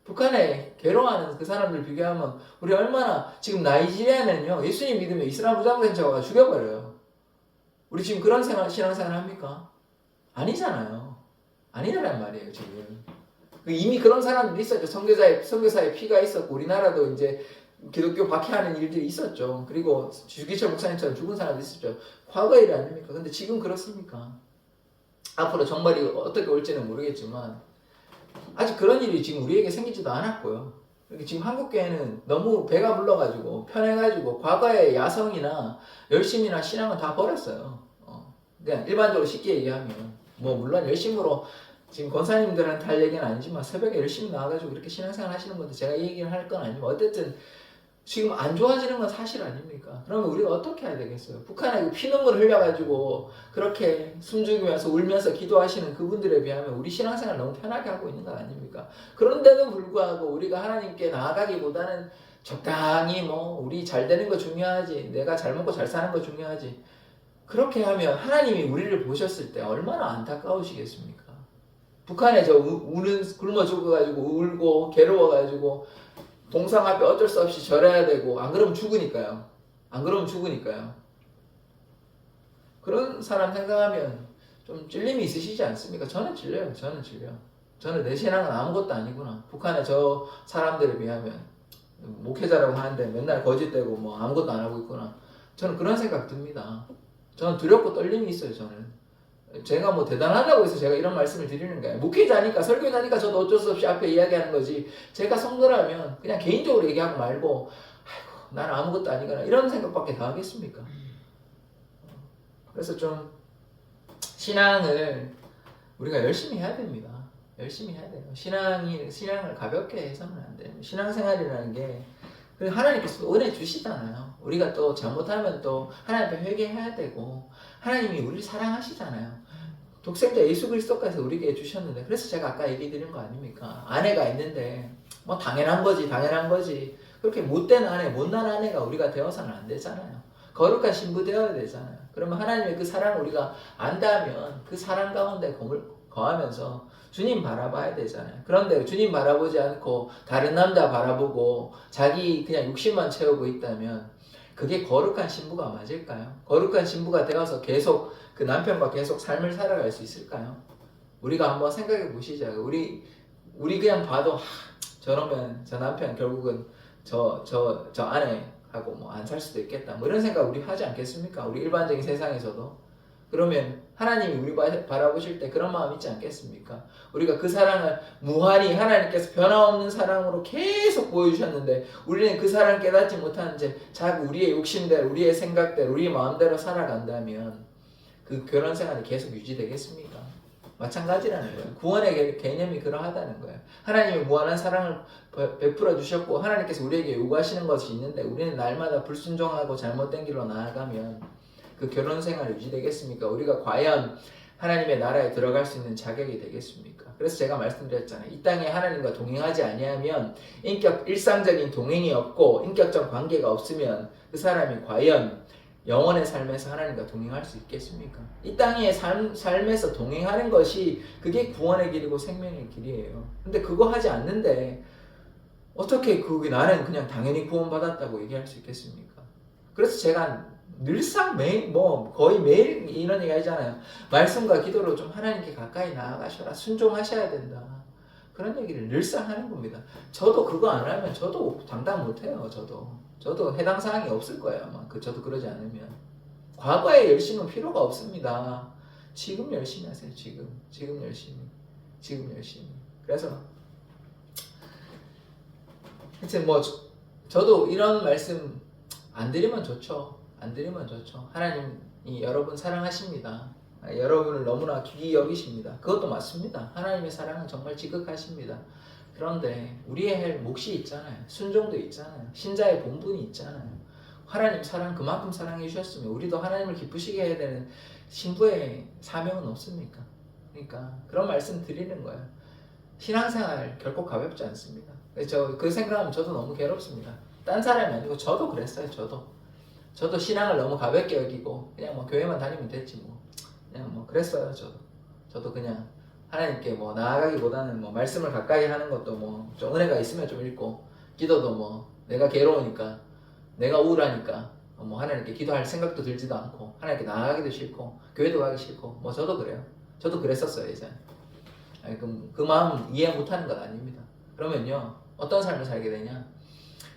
Speaker 1: 북한에 괴로워하는 그 사람들 비교하면 우리 얼마나, 지금 나이지리아는요, 예수님 믿으면 이슬람 무장센터가 죽여버려요. 우리 지금 그런 신앙생활 합니까? 아니잖아요. 아니란 말이에요, 지금. 이미 그런 사람들이 있었죠. 선교사의 피가 있었고, 우리나라도 이제 기독교 박해하는 일들이 있었죠. 그리고 주기철 목사님처럼 죽은 사람도 있었죠. 과거의 일 아닙니까? 근데 지금 그렇습니까? 앞으로 정말이 어떻게 올지는 모르겠지만, 아직 그런 일이 지금 우리에게 생기지도 않았고요. 지금 한국교회는 너무 배가 불러가지고, 편해가지고, 과거의 야성이나 열심이나 신앙은 다 버렸어요. 그냥 일반적으로 쉽게 얘기하면. 뭐, 물론 열심으로 지금 권사님들한테 할 얘기는 아니지만 새벽에 열심히 나와가지고 이렇게 신앙생활 하시는 분들 제가 이 얘기를 할 건 아니지만 어쨌든 지금 안 좋아지는 건 사실 아닙니까? 그러면 우리가 어떻게 해야 되겠어요? 북한에 피눈물 흘려가지고 그렇게 숨죽이면서 울면서 기도하시는 그분들에 비하면 우리 신앙생활 너무 편하게 하고 있는 것 아닙니까? 그런데도 불구하고 우리가 하나님께 나아가기보다는 적당히 뭐 우리 잘 되는 거 중요하지, 내가 잘 먹고 잘 사는 거 중요하지, 그렇게 하면 하나님이 우리를 보셨을 때 얼마나 안타까우시겠습니까? 북한에 굶어 죽어가지고 울고 괴로워가지고 동상 앞에 어쩔 수 없이 절해야 되고, 안 그러면 죽으니까요. 안 그러면 죽으니까요. 그런 사람 생각하면 좀 찔림이 있으시지 않습니까? 저는 찔려요. 저는 내 신앙은 아무것도 아니구나. 북한의 저 사람들에 비하면 목회자라고 하는데 맨날 거짓되고 뭐 아무것도 안 하고 있구나. 저는 그런 생각 듭니다. 저는 두렵고 떨림이 있어요. 저는. 제가 뭐 대단하다고 해서 제가 이런 말씀을 드리는 거예요. 목회자니까 설교자니까 저도 어쩔 수 없이 앞에 이야기하는 거지. 제가 성도라면 그냥 개인적으로 얘기하고 말고 아이고 나는 아무것도 아니거나 이런 생각밖에 더 하겠습니까? 그래서 좀 신앙을 우리가 열심히 해야 됩니다. 열심히 해야 돼요. 신앙을 가볍게 해서는 안 돼요. 신앙생활이라는 게 하나님께서 은혜 주시잖아요. 우리가 또 잘못하면 또 하나님 앞에 회개해야 되고, 하나님이 우리를 사랑하시잖아요. 독생자 예수 그리스도까지 우리에게 주셨는데, 그래서 제가 아까 얘기 드린 거 아닙니까? 아내가 있는데 뭐 당연한 거지. 그렇게 못된 아내, 못난 아내가 우리가 되어서는 안 되잖아요. 거룩한 신부 되어야 되잖아요. 그러면 하나님의 그 사랑을 우리가 안다면 그 사랑 가운데 거하면서 주님 바라봐야 되잖아요. 그런데 주님 바라보지 않고 다른 남자 바라보고 자기 그냥 욕심만 채우고 있다면 그게 거룩한 신부가 맞을까요? 거룩한 신부가 되어서 계속 그 남편과 계속 삶을 살아갈 수 있을까요? 우리가 한번 생각해 보시죠. 우리 그냥 봐도 저러면 저 남편 결국은 저 아내하고 뭐 안 살 수도 있겠다. 뭐 이런 생각 우리 하지 않겠습니까? 우리 일반적인 세상에서도. 그러면 하나님이 우리 바라보실 때 그런 마음 있지 않겠습니까? 우리가 그 사랑을 무한히 하나님께서 변함없는 사랑으로 계속 보여주셨는데 우리는 그 사랑 깨닫지 못한 채 자꾸 우리의 욕심대로, 우리의 생각대로, 우리의 마음대로 살아간다면 그 결혼 생활이 계속 유지되겠습니까? 마찬가지라는 거예요. 구원의 개념이 그러하다는 거예요. 하나님이 무한한 사랑을 베풀어 주셨고 하나님께서 우리에게 요구하시는 것이 있는데 우리는 날마다 불순종하고 잘못된 길로 나아가면 그 결혼 생활이 유지되겠습니까? 우리가 과연 하나님의 나라에 들어갈 수 있는 자격이 되겠습니까? 그래서 제가 말씀드렸잖아요. 이 땅에 하나님과 동행하지 아니하면 일상적인 동행이 없고 인격적 관계가 없으면 그 사람이 과연 영원의 삶에서 하나님과 동행할 수 있겠습니까? 이 땅의 삶에서 동행하는 것이 그게 구원의 길이고 생명의 길이에요. 근데 그거 하지 않는데 어떻게 나는 그냥 당연히 구원받았다고 얘기할 수 있겠습니까? 그래서 제가 늘상 거의 매일 이런 얘기 하잖아요. 말씀과 기도로 좀 하나님께 가까이 나아가셔라. 순종하셔야 된다. 그런 얘기를 늘상 하는 겁니다. 저도 그거 안 하면 저도 당당 못해요. 저도 해당 사항이 없을 거예요. 아마 저도 그러지 않으면. 과거의 열심은 필요가 없습니다. 지금 열심히 하세요. 지금 열심히. 그래서 하여튼 저도 이런 말씀 안 드리면 좋죠. 하나님이 여러분 사랑하십니다. 여러분을 너무나 귀히 여기십니다. 그것도 맞습니다. 하나님의 사랑은 정말 지극하십니다. 그런데 우리의 할 몫이 있잖아요. 순종도 있잖아요. 신자의 본분이 있잖아요. 하나님 사랑 그만큼 사랑해 주셨으면 우리도 하나님을 기쁘시게 해야 되는 신부의 사명은 없습니까? 그러니까 그런 말씀 드리는 거예요. 신앙생활 결코 가볍지 않습니다. 그 생각하면 저도 너무 괴롭습니다. 딴 사람이 아니고 저도 그랬어요. 저도 신앙을 너무 가볍게 여기고 그냥 교회만 다니면 됐지 그냥 그랬어요. 저도 그냥 하나님께 나아가기보다는 말씀을 가까이 하는 것도 좀 은혜가 있으면 좀 읽고 기도도 내가 괴로우니까 내가 우울하니까 뭐 하나님께 기도할 생각도 들지도 않고 하나님께 나아가기도 싫고 교회도 가기 싫고 뭐 저도 그래요. 저도 그랬었어요 예전에. 아니, 그 마음 이해 못하는 건 아닙니다. 그러면요 어떤 삶을 살게 되냐?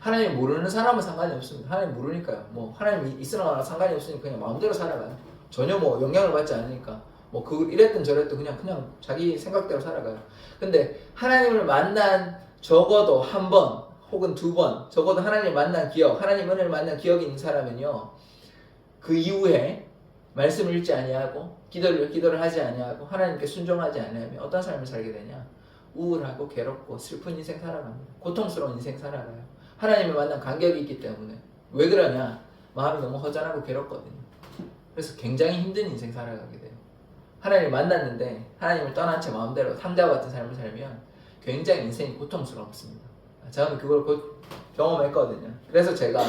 Speaker 1: 하나님 모르는 사람은 상관이 없습니다. 하나님 모르니까요. 뭐 하나님 있으나 상관이 없으니까 그냥 마음대로 살아가요. 전혀 뭐 영향을 받지 않으니까 뭐 그 이랬든 저랬든 그냥 자기 생각대로 살아가요. 근데 하나님을 만난 적어도 한 번 혹은 두 번, 적어도 하나님 만난 기억, 하나님 은혜를 만난 기억이 있는 사람은요 그 이후에 말씀을 읽지 아니하고 기도를 하지 아니하고 하나님께 순종하지 아니하면 어떤 삶을 살게 되냐? 우울하고 괴롭고 슬픈 인생 살아갑니다. 고통스러운 인생 살아가요. 하나님을 만난 간격이 있기 때문에. 왜 그러냐? 마음이 너무 허전하고 괴롭거든요. 그래서 굉장히 힘든 인생 살아가게 돼요. 하나님을 만났는데 하나님을 떠난 채 마음대로 상자와 같은 삶을 살면 굉장히 인생이 고통스럽습니다. 저는 그걸 곧 경험했거든요. 그래서 제가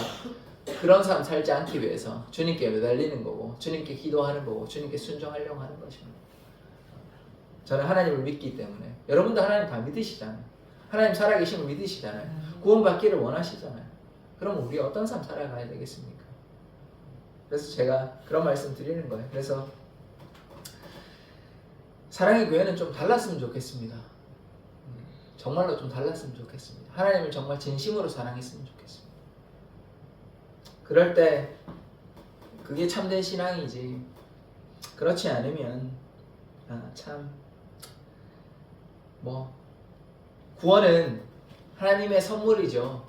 Speaker 1: 그런 삶 살지 않기 위해서 주님께 매달리는 거고 주님께 기도하는 거고 주님께 순종하려고 하는 것입니다. 저는 하나님을 믿기 때문에. 여러분도 하나님 다 믿으시잖아요. 하나님 살아계심을 믿으시잖아요. 구원받기를 원하시잖아요. 그럼 우리 어떤 삶 살아가야 되겠습니까? 그래서 제가 그런 말씀 드리는 거예요. 그래서 사랑의 교회는 좀 달랐으면 좋겠습니다. 정말로 좀 달랐으면 좋겠습니다. 하나님을 정말 진심으로 사랑했으면 좋겠습니다. 그럴 때 그게 참된 신앙이지. 그렇지 않으면 참 뭐 구원은 하나님의 선물이죠.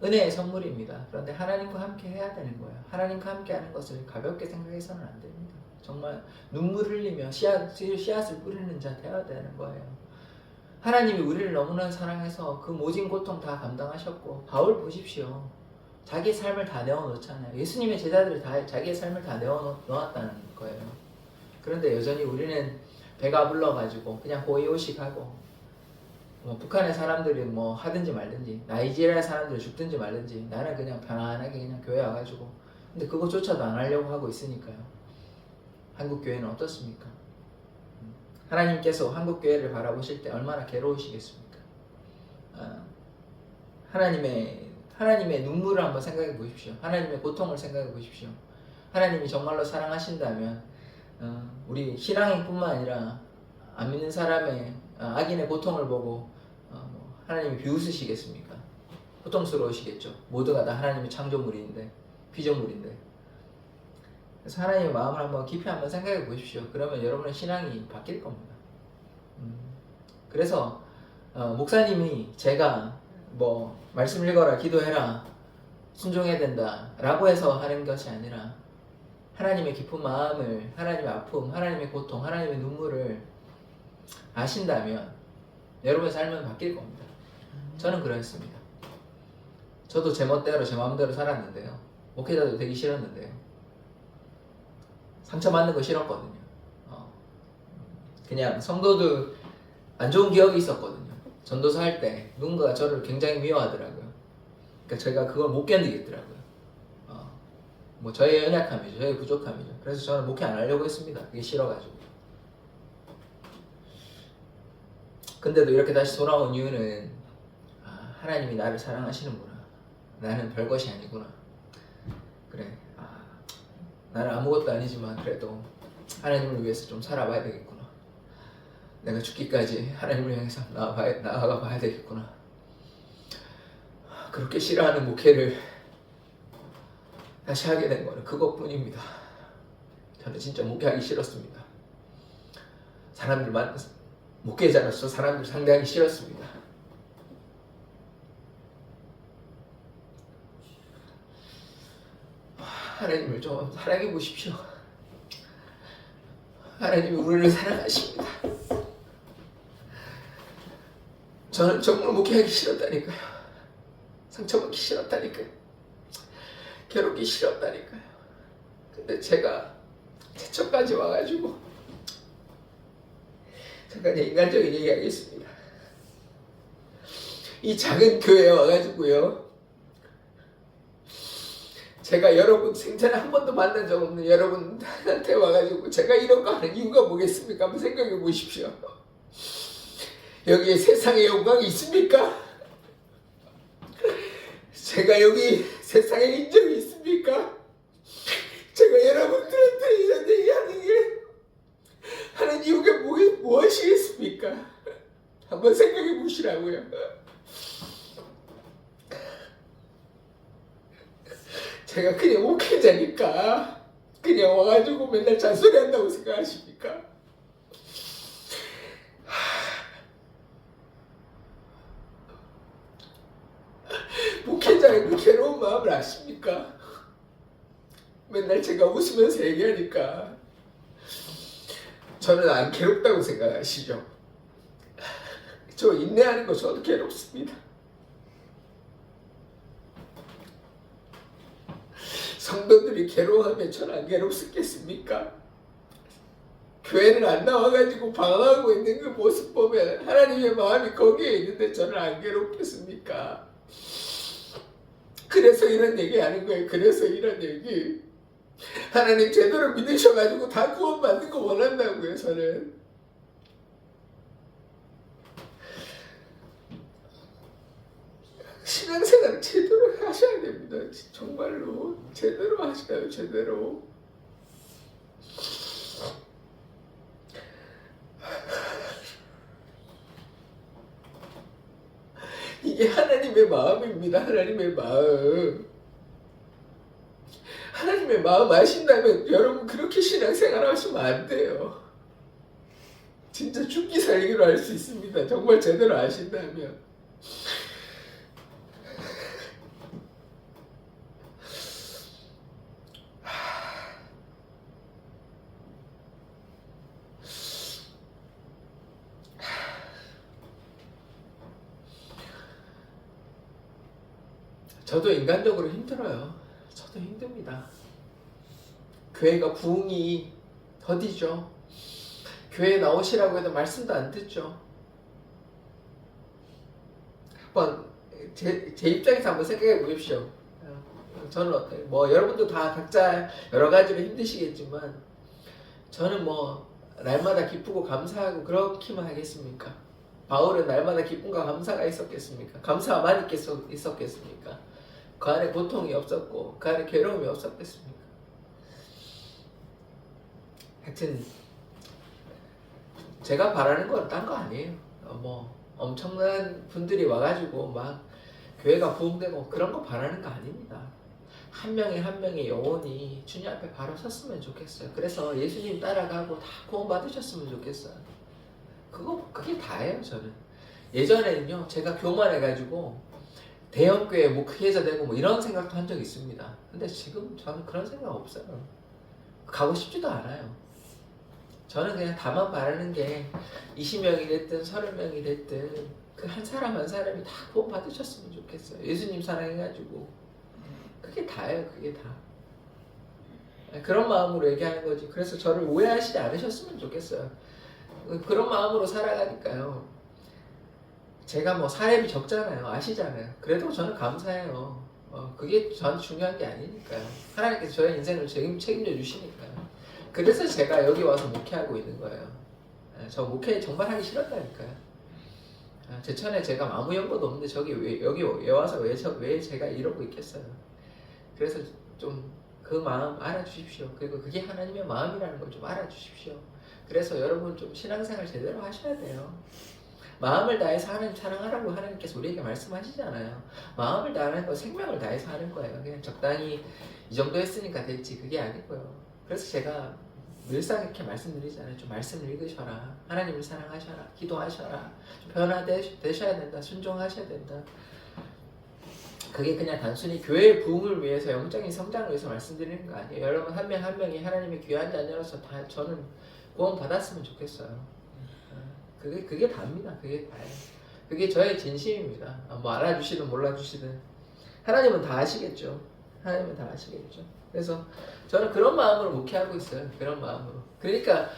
Speaker 1: 은혜의 선물입니다. 그런데 하나님과 함께 해야 되는 거예요. 하나님과 함께 하는 것을 가볍게 생각해서는 안 됩니다. 정말 눈물 흘리며 씨앗을 뿌리는 자 되어야 되는 거예요. 하나님이 우리를 너무나 사랑해서 그 모진 고통 다 감당하셨고 바울 보십시오. 자기의 삶을 다 내어놓잖아요. 예수님의 제자들이 다 자기의 삶을 다 내어놓았다는 거예요. 그런데 여전히 우리는 배가 불러가지고 그냥 호의호식하고 뭐 북한의 사람들이 뭐 하든지 말든지 나이지리아 사람들이 죽든지 말든지 나는 그냥 편안하게 그냥 교회 와가지고 근데 그거조차도 안 하려고 하고 있으니까요. 한국 교회는 어떻습니까? 하나님께서 한국 교회를 바라보실 때 얼마나 괴로우시겠습니까? 하나님의 눈물을 한번 생각해 보십시오. 하나님의 고통을 생각해 보십시오. 하나님이 정말로 사랑하신다면 우리 신앙인뿐만 아니라 안 믿는 사람의 악인의 고통을 보고 하나님이 비웃으시겠습니까? 고통스러우시겠죠. 모두가 다 하나님의 창조물인데 피조물인데. 그래서 하나님의 마음을 한번 깊이 한번 생각해 보십시오. 그러면 여러분의 신앙이 바뀔 겁니다. 그래서 목사님이 제가 뭐 말씀 읽어라 기도해라 순종해야 된다 라고 해서 하는 것이 아니라 하나님의 깊은 마음을 하나님의 아픔, 하나님의 고통, 하나님의 눈물을 아신다면 여러분의 삶은 바뀔 겁니다. 저는 그랬습니다. 저도 제 멋대로 제 마음대로 살았는데요. 목회자도 되기 싫었는데요. 상처받는 거 싫었거든요. 그냥 성도들 안 좋은 기억이 있었거든요. 전도사 할 때 누군가가 저를 굉장히 미워하더라고요. 그러니까 제가 그걸 못 견디겠더라고요. 뭐 저의 연약함이죠. 저의 부족함이죠. 그래서 저는 목회 안 하려고 했습니다. 그게 싫어가지고. 근데도 이렇게 다시 돌아온 이유는 하나님이 나를 사랑하시는구나. 나는 별것이 아니구나. 그래. 나는 아무것도 아니지만 그래도 하나님을 위해서 좀 살아봐야 되겠구나. 내가 죽기까지 하나님을 향해서 나아가 봐야 되겠구나. 그렇게 싫어하는 목회를 다시 하게 된 거는 그것뿐입니다. 저는 진짜 목회하기 싫었습니다. 목회자로서 사람들 상대하기 싫었습니다. 하나님을 좀 사랑해 보십시오. 하나님이 우리를 사랑하십니다. 저는 정말 목회하기 싫었다니까요. 상처받기 싫었다니까요. 괴롭기 싫었다니까요. 근데 제가 제천까지 와가지고 잠깐 인간적인 얘기 하겠습니다. 이 작은 교회에 와가지고요. 제가 여러분 생전에 한 번도 만난 적 없는 여러분한테 와가지고 제가 이런 거 하는 이유가 뭐겠습니까? 한번 생각해 보십시오. 여기에 세상의 영광이 있습니까? 제가 여기 세상에 인정이 있습니까? 제가 여러분들한테 이런 얘기하는 게 하는 이유가 무엇이겠습니까? 한번 생각해 보시라고요. 제가 그냥 목회자니까 그냥 와가지고 맨날 잔소리 한다고 생각하십니까? 목회자의 그 괴로운 마음을 아십니까? 맨날 제가 웃으면서 얘기하니까 저는 안 괴롭다고 생각하시죠? 저 인내하는 거 저도 괴롭습니다. 성도들이 괴로워하면 저는 안 괴롭겠습니까? 교회는 안 나와가지고 방황하고 있는 그 모습 보면 하나님의 마음이 거기에 있는데 저는 안 괴롭겠습니까? 그래서 이런 얘기 하는 거예요. 그래서 이런 얘기. 하나님 제대로 믿으셔가지고 다 구원받는 거 원한다고요. 저는. 신앙생활을 제대로 하셔야 됩니다. 정말로 제대로 하셔요. 제대로. 이게 하나님의 마음입니다. 하나님의 마음. 하나님의 마음 아신다면 여러분 그렇게 신앙생활 하시면 안 돼요. 진짜 죽기 살기로 할 수 있습니다. 정말 제대로 아신다면. 저도 인간적으로 힘들어요. 저도 힘듭니다. 교회가 부흥이 더디죠. 교회 나오시라고 해도 말씀도 안 듣죠. 한번 제 입장에서 한번 생각해 보십시오. 저는 어때요? 뭐 여러분도 다 각자 여러 가지로 힘드시겠지만 저는 뭐 날마다 기쁘고 감사하고 그렇기만 하겠습니까? 바울은 날마다 기쁨과 감사가 있었겠습니까? 감사만 있었겠습니까? 그 안에 고통이 없었고 그 안에 괴로움이 없었겠습니까? 하여튼 제가 바라는 건 딴 거 아니에요. 뭐 엄청난 분들이 와가지고 막 교회가 부흥되고 그런 거 바라는 거 아닙니다. 한 명의 한 명의 영혼이 주님 앞에 바로 섰으면 좋겠어요. 그래서 예수님 따라가고 다 구원 받으셨으면 좋겠어요. 그게 다예요. 저는 예전에는요 제가 교만해가지고 대형교회 뭐 크게 해서 되고 뭐 이런 생각도 한 적이 있습니다. 근데 지금 저는 그런 생각 없어요. 가고 싶지도 않아요. 저는 그냥 다만 바라는 게 20명이 됐든 30명이 됐든 그 한 사람 한 사람이 다 구원 받으셨으면 좋겠어요. 예수님 사랑해가지고 그게 다예요. 그게 다. 그런 마음으로 얘기하는 거지. 그래서 저를 오해하시지 않으셨으면 좋겠어요. 그런 마음으로 살아가니까요. 제가 뭐 사례비 적잖아요. 아시잖아요. 그래도 저는 감사해요. 그게 저한테 중요한 게 아니니까요. 하나님께서 저의 인생을 책임져 주시니까요. 그래서 제가 여기 와서 목회하고 있는 거예요. 저 목회 정말 하기 싫었다니까요. 제천에 제가 아무 연고도 없는데 여기 와서 왜 제가 이러고 있겠어요. 그래서 좀 그 마음 알아주십시오. 그리고 그게 하나님의 마음이라는 걸 좀 알아주십시오. 그래서 여러분 좀 신앙생활 제대로 하셔야 돼요. 마음을 다해서 하나님 사랑하라고 하나님께서 우리에게 말씀하시잖아요. 마음을 다하는 거 생명을 다해서 하는 거예요. 그냥 적당히 이 정도 했으니까 됐지 그게 아니고요. 그래서 제가 늘상 이렇게 말씀드리잖아요. 좀 말씀을 읽으셔라. 하나님을 사랑하셔라. 기도하셔라. 좀 변화되셔야 된다. 순종하셔야 된다. 그게 그냥 단순히 교회의 부흥을 위해서 영적인 성장을 위해서 말씀드리는 거 아니에요. 여러분 한 명 한 명이 하나님의 귀한 자녀로서 다 저는 구원 받았으면 좋겠어요. 그게 답니다. 그게 다예요. 그게 저의 진심입니다. 뭐 알아주시든 몰라주시든 하나님은 다 아시겠죠. 하나님은 다 아시겠죠. 그래서 저는 그런 마음으로 목회하고 있어요. 그런 마음으로. 그러니까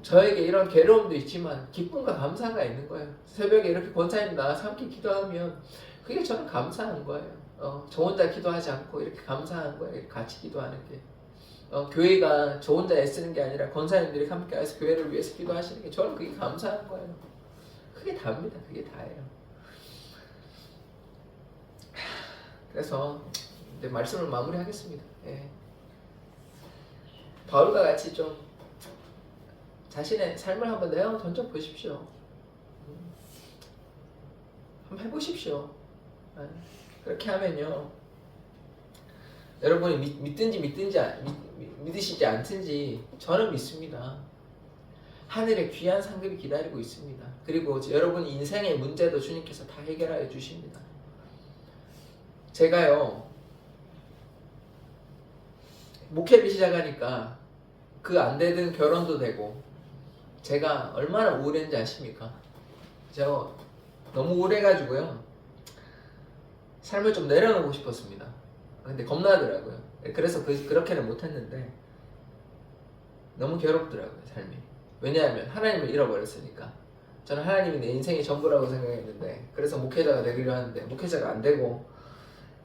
Speaker 1: 저에게 이런 괴로움도 있지만 기쁨과 감사가 있는 거예요. 새벽에 이렇게 권사님 나와서 함께 기도하면 그게 저는 감사한 거예요. 저 혼자 기도하지 않고 이렇게 감사한 거예요. 이렇게 같이 기도하는 게. 교회가 저 혼자 애쓰는 게 아니라 권사님들이 함께 해서 교회를 위해서 기도하시는 게 저는 그게 감사한 거예요. 그게 답니다. 그게 다예요. 그래서 이제 말씀을 마무리하겠습니다. 예. 바울과 같이 좀 자신의 삶을 한번 내어 던져 보십시오. 한번 해보십시오. 그렇게 하면요, 여러분이 믿으시지 않든지 저는 믿습니다. 하늘에 귀한 상급이 기다리고 있습니다. 그리고 여러분 인생의 문제도 주님께서 다 해결하여 주십니다. 제가요, 목회를 시작하니까 그 안 되던 결혼도 되고, 제가 얼마나 우울했는지 아십니까? 제가 너무 우울해가지고요, 삶을 좀 내려놓고 싶었습니다. 근데 겁나더라고요. 그래서 그렇게는 못했는데 너무 괴롭더라고요, 삶이. 왜냐하면 하나님을 잃어버렸으니까. 저는 하나님이 내 인생의 전부라고 생각했는데, 그래서 목회자가 되기로 하는데 목회자가 안 되고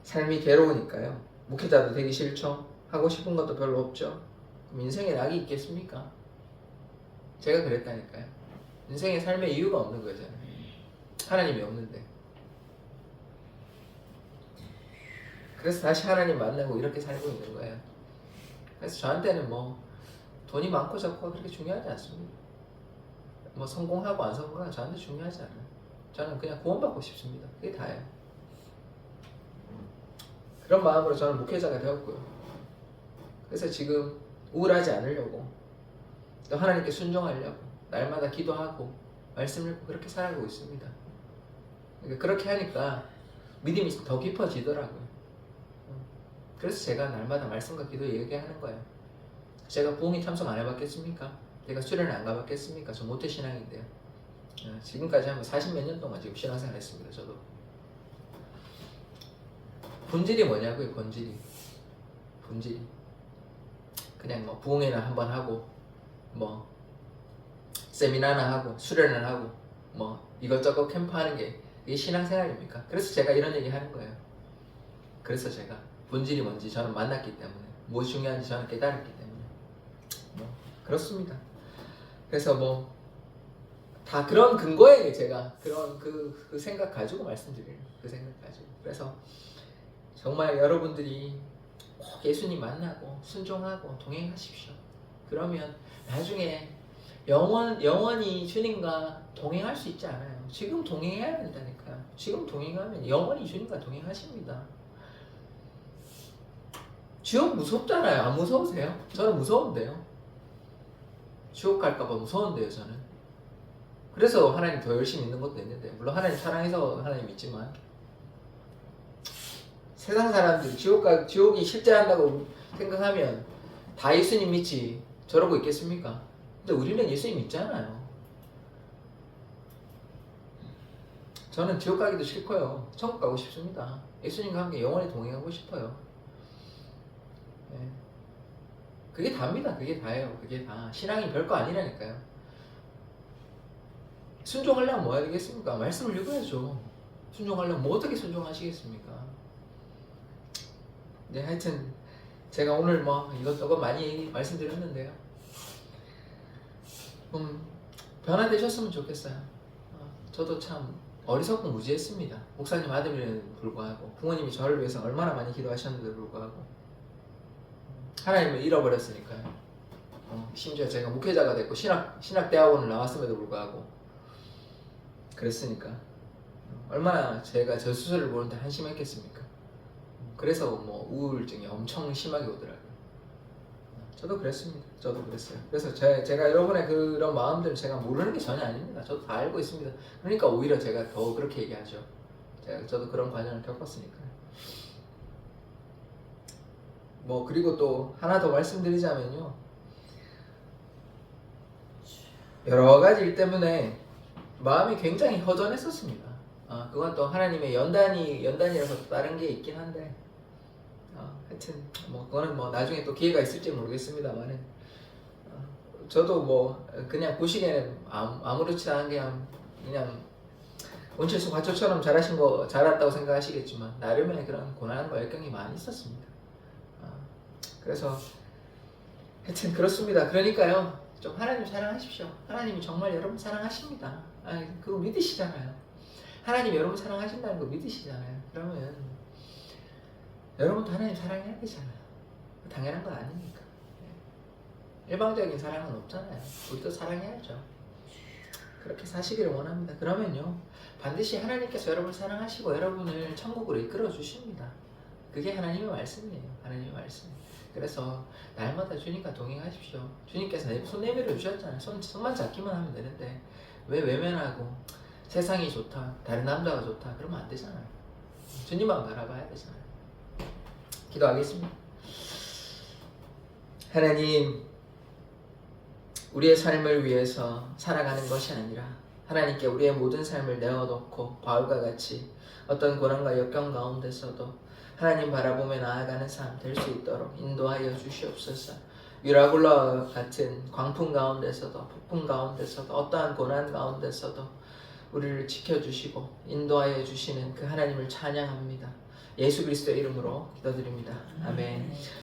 Speaker 1: 삶이 괴로우니까요, 목회자도 되기 싫죠. 하고 싶은 것도 별로 없죠. 그럼 인생에 낙이 있겠습니까? 제가 그랬다니까요. 인생의 삶에 이유가 없는 거잖아요. 하나님이 없는데. 그래서 다시 하나님 만나고 이렇게 살고 있는 거예요. 그래서 저한테는 뭐 돈이 많고 적고가 그렇게 중요하지 않습니다. 뭐 성공하고 안 성공하고 저한테 중요하지 않아요. 저는 그냥 구원받고 싶습니다. 그게 다예요. 그런 마음으로 저는 목회자가 되었고요. 그래서 지금 우울하지 않으려고, 또 하나님께 순종하려고 날마다 기도하고 말씀을 읽고 그렇게 살아가고 있습니다. 그러니까 그렇게 하니까 믿음이 더 깊어지더라고요. 그래서 제가 날마다 말씀과 기도 얘기하는 거예요. 제가 부흥회 참석 안 해봤겠습니까? 제가 수련을 안 가봤겠습니까? 저 모태신앙인데요. 지금까지 한 40몇 년 동안 지금 신앙생활 했습니다. 저도. 본질이 뭐냐고요, 본질이. 그냥 뭐 부흥회나 한번 하고, 뭐 세미나나 하고, 수련을 하고, 뭐 이것저것 캠프하는 게 이게 신앙생활입니까? 그래서 제가 이런 얘기 하는 거예요. 그래서 제가 본질이 뭔지 저는 만났기 때문에, 무엇이 중요한지 저는 깨달았기 때문에, 뭐 그렇습니다. 그래서 뭐 다 그런 근거에 제가 그런 그 생각 가지고 말씀드려요. 그 생각 가지고. 그래서 정말 여러분들이 꼭 예수님 만나고 순종하고 동행하십시오. 그러면 나중에 영원히 주님과 동행할 수 있지 않아요. 지금 동행해야 된다니까요. 지금 동행하면 영원히 주님과 동행하십니다. 지옥 무섭잖아요. 안 무서우세요? 저는 무서운데요. 지옥 갈까봐 무서운데요, 저는. 그래서 하나님 더 열심히 믿는 것도 있는데, 물론 하나님 사랑해서 하나님 믿지만, 세상 사람들이 지옥이 실제한다고 생각하면 다 예수님 믿지 저러고 있겠습니까? 근데 우리는 예수님 믿잖아요. 저는 지옥 가기도 싫고요, 천국 가고 싶습니다. 예수님과 함께 영원히 동행하고 싶어요. 네. 그게 다입니다. 그게 다예요. 그게 다. 신앙이 별거 아니라니까요. 순종하려면 뭐 해야 되겠습니까? 말씀을 읽어야죠. 순종하려면 뭐 어떻게 순종하시겠습니까? 네, 하여튼 제가 오늘 뭐 이것저것 많이 말씀드렸는데요. 변화되셨으면 좋겠어요. 저도 참 어리석고 무지했습니다. 목사님 아들임에도 불구하고, 부모님이 저를 위해서 얼마나 많이 기도하셨는데도 불구하고 하나님을 잃어버렸으니까요. 심지어 제가 목회자가 됐고 신학대학원을 나왔음에도 불구하고 그랬으니까 얼마나 제가 저 스스로를 보는데 한심했겠습니까? 그래서 뭐 우울증이 엄청 심하게 오더라고요. 저도 그랬습니다. 저도 그랬어요. 그래서 제가 여러분의 그런 마음들을 제가 모르는 게 전혀 아닙니다. 저도 다 알고 있습니다. 그러니까 오히려 제가 더 그렇게 얘기하죠. 저도 그런 과정을 겪었으니까요. 뭐 그리고 또 하나 더 말씀드리자면요, 여러 가지 일 때문에 마음이 굉장히 허전했었습니다. 그건 또 하나님의 연단이라서 다른 게 있긴 한데, 하여튼 뭐 그거는 뭐 나중에 또 기회가 있을지 모르겠습니다만은, 저도 뭐 그냥 보시기에는 아무렇지 않은 그냥 온실수 화초처럼 자랐다고 생각하시겠지만 나름의 그런 고난과 역경이 많이 있었습니다. 그래서 하여튼 그렇습니다. 그러니까요, 좀 하나님 사랑하십시오. 하나님이 정말 여러분 사랑하십니다. 그거 믿으시잖아요. 하나님 여러분 사랑하신다는 거 믿으시잖아요. 그러면 여러분도 하나님 사랑해야 되잖아요. 당연한 건 아니니까. 일방적인 사랑은 없잖아요. 우리도 사랑해야죠. 그렇게 사시기를 원합니다. 그러면요, 반드시 하나님께서 여러분을 사랑하시고 여러분을 천국으로 이끌어 주십니다. 그게 하나님의 말씀이에요. 하나님의 말씀. 그래서 날마다 주님과 동행하십시오. 주님께서 손 내밀어 주셨잖아요. 손만 잡기만 하면 되는데 왜 외면하고 세상이 좋다, 다른 남자가 좋다 그러면 안 되잖아요. 주님만 바라봐야 되잖아요. 기도하겠습니다. 하나님, 우리의 삶을 위해서 살아가는 것이 아니라 하나님께 우리의 모든 삶을 내어놓고 바울과 같이 어떤 고난과 역경 가운데서도 하나님 바라보며 나아가는 삶 될 수 있도록 인도하여 주시옵소서. 유라굴라와 같은 광풍 가운데서도 폭풍 가운데서도 어떠한 고난 가운데서도 우리를 지켜주시고 인도하여 주시는 그 하나님을 찬양합니다. 예수 그리스도의 이름으로 기도드립니다. 아멘.